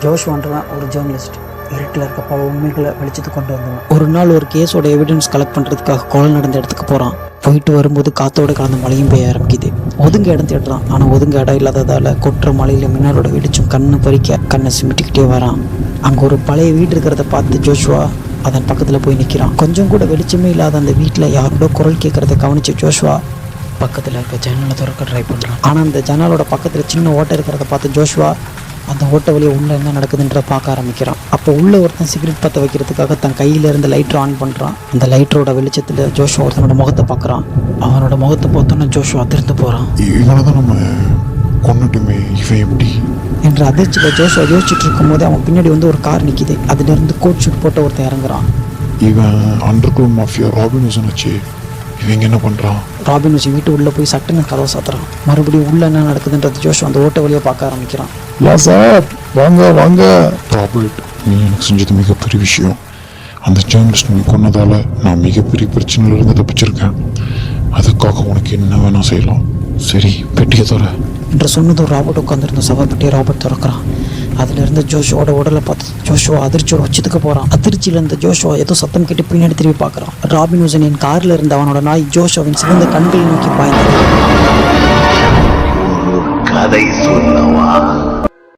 ஜோஷ்வான்றவன் ஒரு ஜேர்னலிஸ்ட். இருட்டில் இருக்க பல உண்மைகளை வெளிச்சத்துக்கு கொண்டு வந்தவன். ஒரு நாள் ஒரு கேஸோட எவிடன்ஸ் கலெக்ட் பண்ணுறதுக்காக கொலை நடந்த இடத்துக்கு போகிறான். போயிட்டு வரும்போது காத்தோட கலந்த மழையும் பெய்ய ஆரம்பிக்குது. ஒதுங்க இடம் தேடுறான். ஆனால் ஒதுங்க இடம் இல்லாததால் கொட்டுற மலையில் மின்னலோட வெடிச்சும் கண்ணை பறிக்க கண்ணை சிமிட்டிக்கிட்டே வரான். அங்கே ஒரு பழைய வீடு இருக்கிறத பார்த்து ஜோஷ்வா அதன் பக்கத்தில் போய் நிற்கிறான். கொஞ்சம் கூட வெளிச்சமே இல்லாத அந்த வீட்டில் யாரோட குரல் கேட்குறத கவனிச்சு ஜோஷ்வா பக்கத்தில் இருக்க ஜன்னலை திறக்க ட்ரை பண்ணுறான். ஆனால் அந்த ஜன்னலோட பக்கத்தில் சின்ன ஓட்டை இருக்கிறத பார்த்து ஜோஷ்வா அந்த ஓட்டை வழியை உள்ளே என்ன நடக்குதுன்றத பார்க்க ஆரம்பிக்கிறான். அப்போ உள்ளே ஒருத்தன் சிகரெட் பற்ற வைக்கிறதுக்காக தன் கையில் இருந்த லைட்டர் ஆன் பண்ணுறான். அந்த லைட்டரோட வெளிச்சத்தில் ஜோஷ்வா ஒருத்தனோட முகத்தை பார்க்குறான். அவனோட முகத்தை பார்த்தோன்னா ஜோஷ்வா அதிர்ந்து போகிறான். இவனை தான் நம்ம கொண்டுட்டுமே, இவன் எப்படி என்ற அதிர்ச்சியில் ஜோஷ்வா யோசிச்சுட்டு இருக்கும் போது அவன் பின்னாடி வந்து ஒரு கார் நிற்கிது. அதுலேருந்து கோட் ஷூட் போட்ட ஒருத்தன் இறங்குறான். இவன் under ground mafia robin Hussain ஆச்சு. இவங்க என்ன பண்ணுறான்? ராபின் ஹுசன் வீட்டு உள்ளே போய் சட்டுன்னு கதவை சாத்துறான். மறுபடியும் உள்ளே என்ன நடக்குதுன்றது ஜோஷ்வா அந்த ஓட்டை வழியாக பார்க்க ஆரம்பிக்கிறான். சார் வாங்க வாங்க. ராபர்ட், நீ எனக்கு செஞ்சது மிகப்பெரிய விஷயம். அந்த ஜேர்னலிஸ்ட் நீ கொன்னதால் நான் மிகப்பெரிய பிரச்சனையிலிருந்து தப்பிச்சிருக்கேன். அதுக்காக உனக்கு என்ன வேணால் செய்யலாம். சரி, பெட்டியை தர என்று சொன்னதும் ராபர்ட் உட்காந்துருந்த சவப்பெட்டியை ராபர்ட் திறக்கிறான். அதிலிருந்து ஜோஷுவோட உடலை பார்த்து ஜோஷுவா அதிர்ச்சியோட உச்சத்துக்கு போகிறான். அதிர்ச்சியில் இருந்த ஜோஷுவா ஏதோ சத்தம் கேட்டு பின்னாடி திரும்பி பார்க்குறான். ராபின் ஹுசனின் காரில் இருந்த அவனோட நாய் ஜோஷுவின் சிறந்த கண்களை நோக்கி பாய்ந்தது. கதை சொல்லவா?